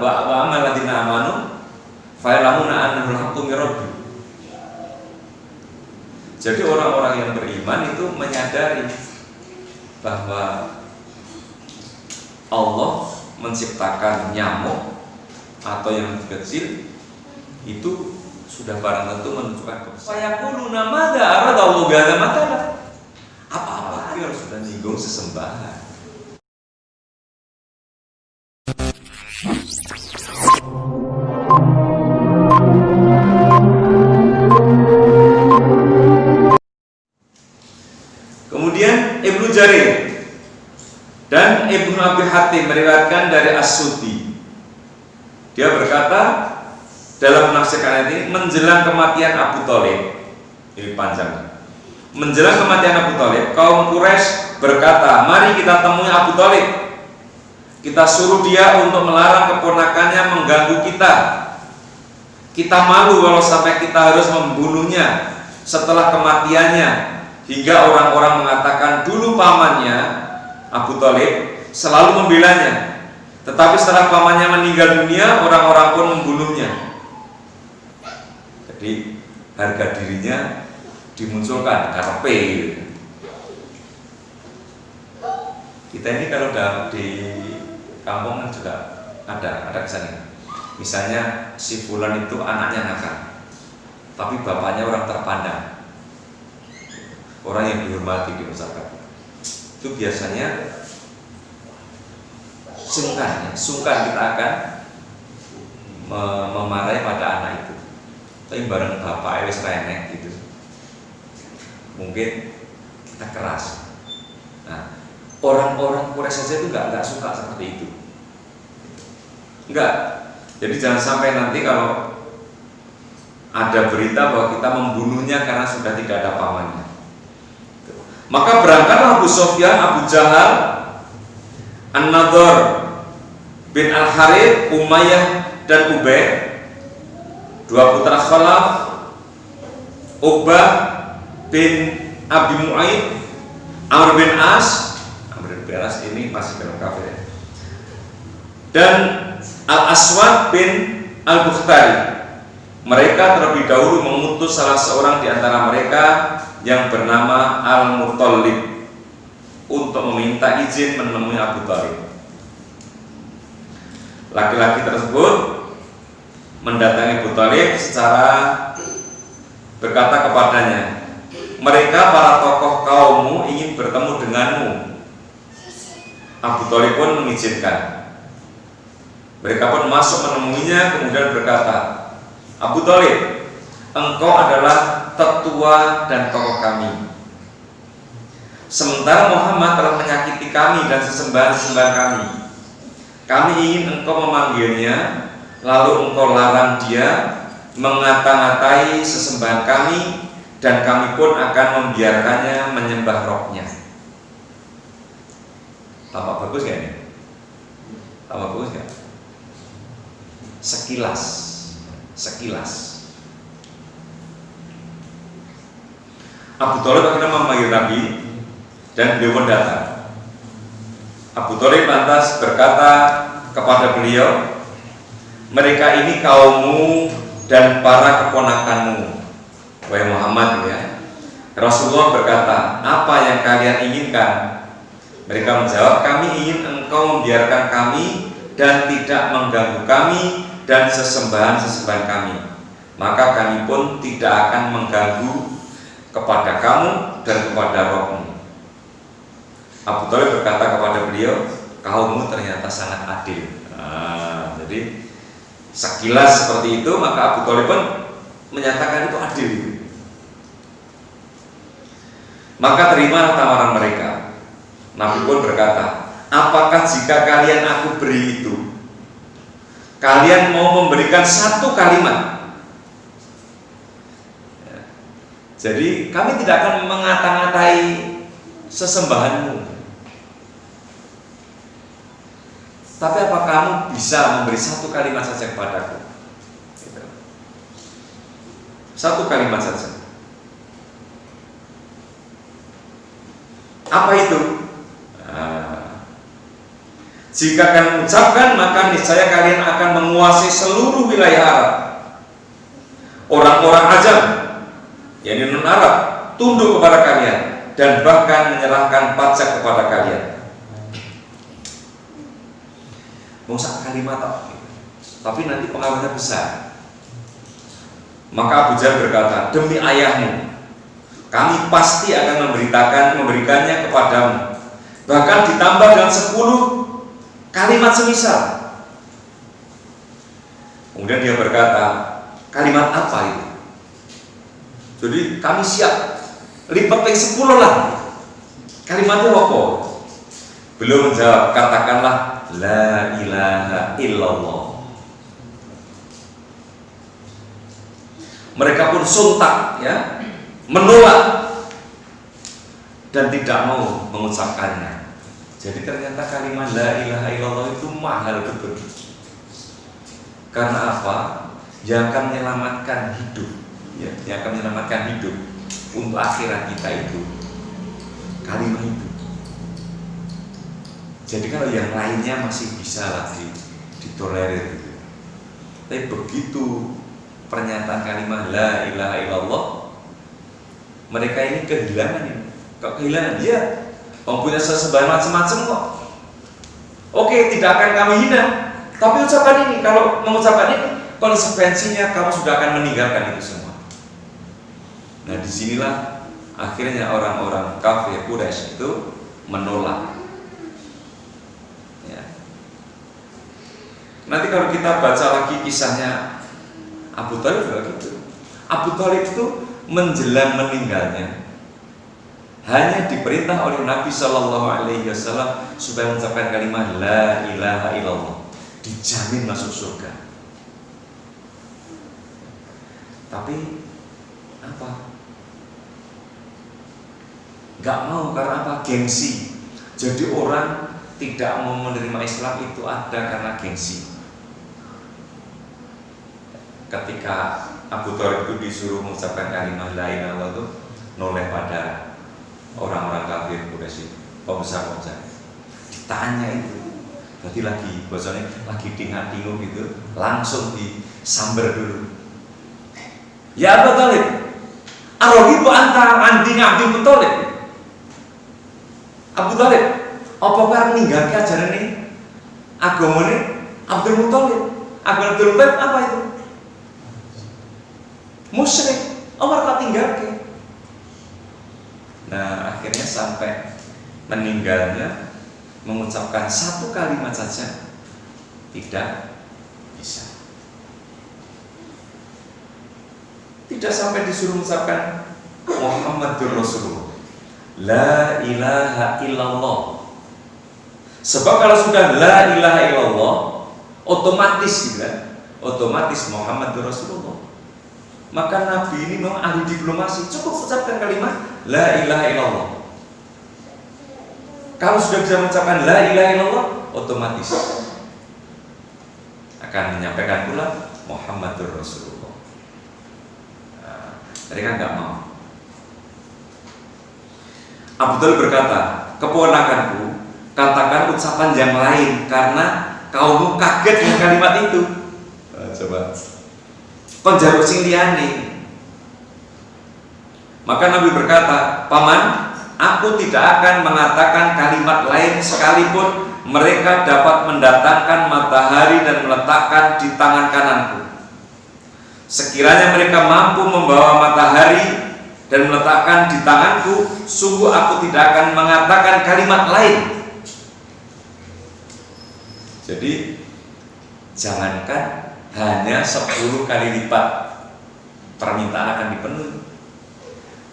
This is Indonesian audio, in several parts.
wa amal ladzina amanu fa ya'lamuna annahu al-haqqu min rabbih. Jadi orang-orang yang beriman itu menyadari bahwa Allah menciptakan nyamuk atau yang kecil itu sudah barang tentu menunjukkan kebesaran. Fayaquluna madza aradallahu bihadza matala. Apa-apa harus sudah nyinggung sesembahan. Kemudian Ibnu Jarir dan Ibnu Abi Hatim meriwayatkan dari As-Suddi. Dia berkata dalam menafsirkan ayat ini, menjelang kematian Abu Thalib, ini panjang. Menjelang kematian Abu Thalib, kaum Quraisy berkata, mari kita temui Abu Thalib. Kita suruh dia untuk melarang keponakannya mengganggu kita. Kita malu kalau sampai kita harus membunuhnya setelah kematiannya. Hingga orang-orang mengatakan dulu pamannya Abu Thalib selalu membelanya, tetapi setelah pamannya meninggal dunia, orang-orang pun membunuhnya. Jadi harga dirinya dimunculkan karpe. Kita ini kalau di kampung kan juga ada kesannya. Misalnya si fulan itu anaknya nakal, tapi bapaknya orang terpandang, orang yang dihormati di masyarakat. Itu biasanya sungkan kita akan memarahi pada anak itu. Tapi bareng bapak wis renek gitu, mungkin kita keras. Nah, orang-orang Quraisy saja itu nggak suka seperti itu. Enggak. Jadi jangan sampai nanti kalau ada berita bahwa kita membunuhnya karena sudah tidak ada pamannya. Maka berangkatlah Abu Sufyan, Abu Jahal, An-Nadhr bin Al-Harith, Umayyah dan Ubay, dua putra Khalaf, Uqbah bin Abi Mu'aid, Amr bin As ini masih dalam kafir ya, dan Al-Aswad bin Al-Bukhtari. Mereka terlebih dahulu mengutus salah seorang di antara mereka yang bernama Al-Muttalib untuk meminta izin menemui Abu Thalib. Laki-laki tersebut mendatangi Abu Thalib secara berkata kepadanya, mereka para tokoh kaummu ingin bertemu denganmu. Abu Thalib pun mengizinkan. Mereka pun masuk menemuinya, kemudian berkata, Abu Thalib, engkau adalah tetua dan tokoh kami. Sementara Muhammad telah menyakiti kami dan sesembahan-sesembahan kami. Kami ingin engkau memanggilnya, lalu engkau larang dia mengata-ngatai sesembahan kami, dan kami pun akan membiarkannya menyembah rohnya. Tampak bagus gak ini? Tampak bagus gak? Sekilas. Abu Thalib akhirnya memanggil Nabi dan beliau pun datang. Abu Thalib lantas berkata kepada beliau, mereka ini kaummu dan para keponakanmu, wahai Muhammad ya. Rasulullah berkata, apa yang kalian inginkan? Mereka menjawab, kami ingin engkau membiarkan kami dan tidak mengganggu kami dan sesembahan-sesembahan kami. Maka kami pun tidak akan mengganggu kepada kamu dan kepada rohmu. Abu Thalib berkata kepada beliau, kaummu ternyata sangat adil. Jadi sekilas seperti itu, maka Abu Thalib pun menyatakan itu adil. Maka terimalah tawaran mereka. Nabi pun berkata, apakah jika kalian aku beri itu, kalian mau memberikan satu kalimat? Jadi kami tidak akan mengata-ngatai sesembahanmu, tapi apa kamu bisa memberi satu kalimat saja kepadaku? Satu kalimat saja. Apa itu? Jika kalian mengucapkan, maka niscaya kalian akan menguasai seluruh wilayah Arab. Orang-orang ajam, yakni non-Arab, tunduk kepada kalian dan bahkan menyerahkan pajak kepada kalian. Masa kalimat tapi nanti pengaruhnya besar. Maka Abu Jahal berkata, demi ayahmu, kami pasti akan memberikannya kepadamu, bahkan ditambah dengan 10 kalimat semisal. Kemudian dia berkata, kalimat apa itu? Jadi kami siap lipat lagi 10 lah. Kalimatnya apa? Beliau menjawab, katakanlah la ilaha illallah. Mereka pun sontak, ya, menolak dan tidak mau mengucapkannya. Jadi ternyata kalimat la ilaha illallah itu mahal betul. Karena apa? Yang akan menyelamatkan hidup, ya, yang akan menyelamatkan hidup untuk akhirat kita itu kalimat itu. Jadi kalau yang lainnya masih bisa lagi ditolerir gitu. Tapi begitu pernyataan kalimat la ilaha illallah, mereka ini kehilangan ini. Kok kehilangan? Dia mempunyai sesembahan macam-macam kok. Oke, tidak akan kami hina. Tapi ucapan ini, kalau mengucapkan ini, konsekuensinya kamu sudah akan meninggalkan itu semua. Nah, disinilah akhirnya orang-orang kafir Quraisy itu menolak. Ya. Nanti kalau kita baca lagi kisahnya Abu Thalib juga gitu. Abu Thalib itu menjelang meninggalnya hanya diperintah oleh Nabi Shallallahu Alaihi Wasallam supaya mengucapkan kalimat la ilaha illallah, dijamin masuk surga. Tapi apa? Gak mau, karena apa? Gengsi. Jadi orang tidak mau menerima Islam itu ada karena gengsi. Ketika Abu Thalib itu disuruh mengucapkan kalimat la ilaha illallah itu noleh pada orang-orang kafir Quraisy, pembesar-pembesar. Ditanya itu, berarti lagi bahasanya lagi tinga-tingu gitu, langsung disamber dulu. Ya Abu Thalib, aroghibu anta anti Abdul Muthalib. Abu Thalib, apa kau meninggalkan ajaran ini? Agama ini Abdul Muthalib. Abdul Muthalib apa itu? Musyrik. Omar kau tinggalkan. Nah, akhirnya sampai meninggalnya mengucapkan satu kalimat saja tidak bisa. Tidak sampai disuruh mengucapkan Muhammadur Rasulullah, la ilaha illallah. Sebab kalau sudah la ilaha illallah, otomatis juga, otomatis Muhammadur Rasulullah. Maka Nabi ini memang ahli diplomasi, cukup ucapkan kalimat la ilaha illallah. Kalau sudah bisa mengucapkan la ilaha illallah, otomatis akan menyampaikan pula Muhammadur Rasulullah. Nah, mereka nggak mau. Abu Thalib berkata, keponakanku, katakan ucapan yang lain karena kaummu kaget dengan kalimat itu. Coba kon jaruk sing liyane. Maka Nabi berkata, paman, aku tidak akan mengatakan kalimat lain sekalipun mereka dapat mendatangkan matahari dan meletakkan di tangan kananku. Sekiranya mereka mampu membawa matahari dan meletakkan di tanganku, sungguh aku tidak akan mengatakan kalimat lain. Jadi jangankan hanya 10 kali lipat permintaan akan dipenuhi.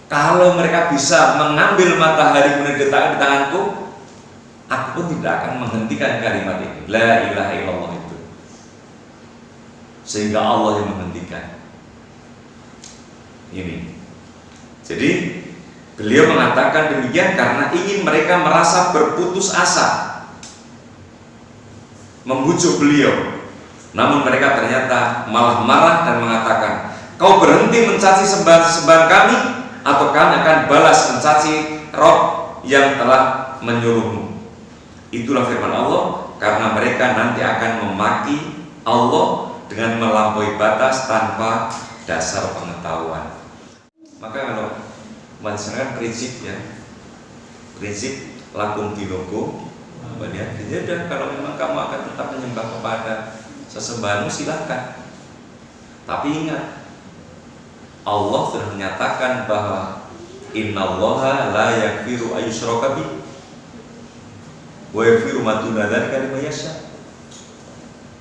Kalau mereka bisa mengambil matahari kemudian diletakkan di tanganku, aku pun tidak akan menghentikan kalimat ini, la ilaha illallah itu, sehingga Allah yang menghentikan ini. Jadi beliau mengatakan demikian karena ingin mereka merasa berputus asa, membujuk beliau. Namun mereka ternyata malah marah dan mengatakan, kau berhenti mencaci sembahan-sembahan kami, atau kami akan balas mencaci Rob yang telah menyuruhmu. Itulah firman Allah, karena mereka nanti akan memaki Allah dengan melampaui batas tanpa dasar pengetahuan. Maka kalau kan prinsip ya, prinsip lakum dinukum waliya din. Jadi kalau memang kamu akan tetap menyembah kepada sesembahanmu silahkan. Tapi ingat, Allah sudah menyatakan bahwa innallaha la yaghfiru ayyushraka bihi wa yaghfiru ma duna dzalika liman yasha.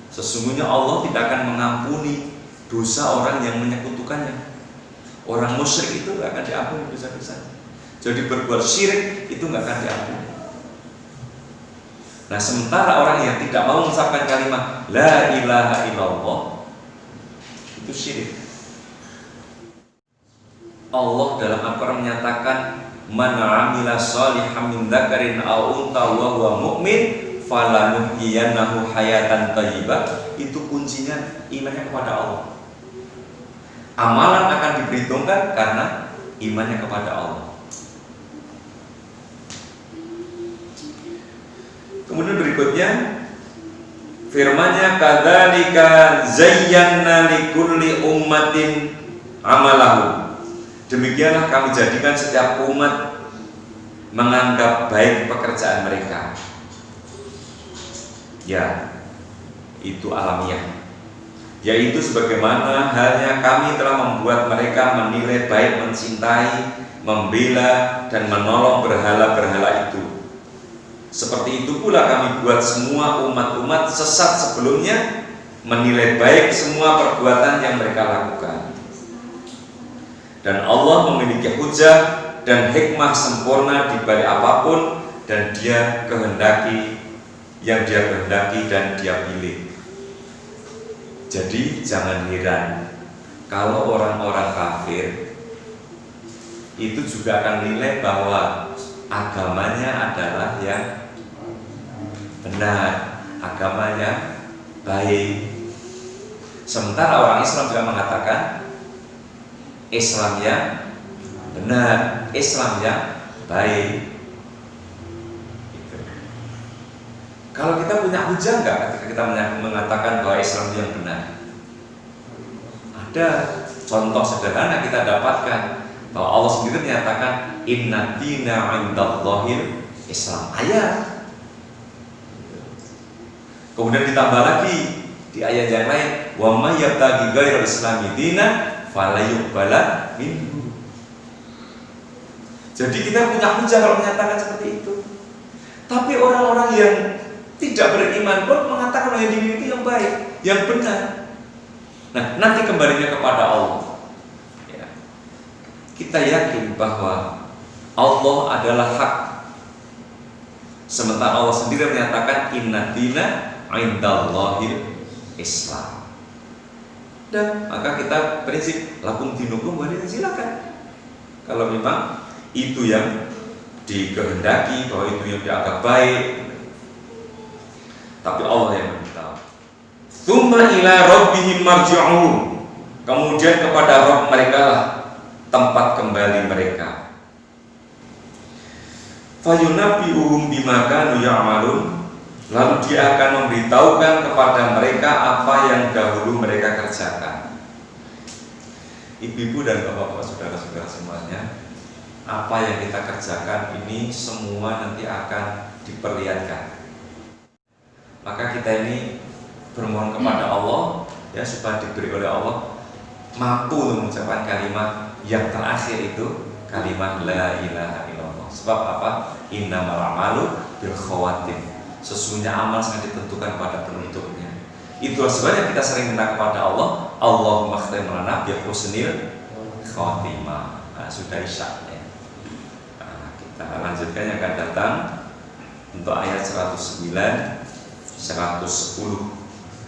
Sesungguhnya Allah tidak akan mengampuni dosa orang yang menyekutukannya. Orang musyrik itu nggak akan diampuni dosa-dosa. Jadi berbuat syirik itu nggak akan diampuni. Nah, sementara orang yang tidak mau mengucapkan kalimat la ilaha illallah itu syirik. Allah dalam Al-Quran menyatakan man 'amila shalihan min dzakarin aw untha wa huwa mu'min falanuhyiyannahu hayatan thayyibah. Itu kuncinya imannya kepada Allah. Amalan akan diperhitungkan karena imannya kepada Allah. Kemudian berikutnya firman-Nya kadzalika zayyana likulli ummatin amalahu. Demikianlah kami jadikan setiap umat menganggap baik pekerjaan mereka. Ya, itu alamiah. Yaitu sebagaimana halnya kami telah membuat mereka menilai baik, mencintai, membela, dan menolong berhala-berhala itu. Seperti itu pula kami buat semua umat-umat sesat sebelumnya menilai baik semua perbuatan yang mereka lakukan. Dan Allah memiliki hujah dan hikmah sempurna di balik apapun dan Dia kehendaki yang Dia kehendaki dan Dia pilih. Jadi jangan heran kalau orang-orang kafir itu juga akan nilai bahwa agamanya adalah yang benar, agamanya baik. Sementara orang Islam juga mengatakan Islamnya benar, Islamnya baik. Gitu. Kalau kita punya hujah nggak ketika kita mengatakan bahwa Islam yang benar? Ada contoh sederhana kita dapatkan bahwa Allah sendiri menyatakan inna dina 'indallahil Islam. Ayat. Kemudian ditambah lagi di ayat yang lain, wa may yabtaghi ghairal islami dinan fala yuqbala minhu. Jadi kita punya hujah kalau menyatakan seperti itu. Tapi orang-orang yang tidak beriman pun mengatakan bahwa diri itu yang baik, yang benar. Nah, nanti kembalinya kepada Allah. Ya. Kita yakin bahwa Allah adalah hak. Sementara Allah sendiri menyatakan inna dina 'indallahil Islam. Dan maka kita prinsip lakum dinukum waliya din, silakan. Kalau memang itu yang dikehendaki, bahwa itu yang dianggap baik. Tapi Allah yang memberitahu. Tsumma ila rabbihim marji'uhum. Kemudian kepada Rabb mereka lah tempat kembali mereka. Fayunabbi'uhum bima kanu ya'malun. Lalu Dia akan memberitahukan kepada mereka apa yang dahulu mereka kerjakan. Ibu-ibu dan bapak-bapak, saudara-saudara semuanya, apa yang kita kerjakan ini semua nanti akan diperlihatkan. Maka kita ini bermohon kepada Allah ya, supaya diberi oleh Allah mampu untuk mengucapkan kalimat yang terakhir itu kalimat la ilaha illallah. Sebab apa? Innamal a'malu bil khawatim. Sesungguhnya amal sangat ditentukan pada penutupnya. Itulah sebabnya kita sering minta kepada Allah, Allahumma khtim lana bi husnil khatimah. Nah, sudah isya ya. Nah, kita lanjutkan yang akan datang untuk ayat 109 110.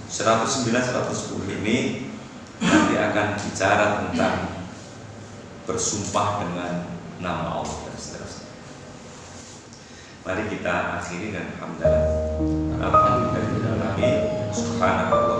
109 110 ini nanti akan bicara tentang bersumpah dengan nama Allah dan seterusnya. Mari kita akhiri dengan hamdalah. Alhamdulillah, subhanallah.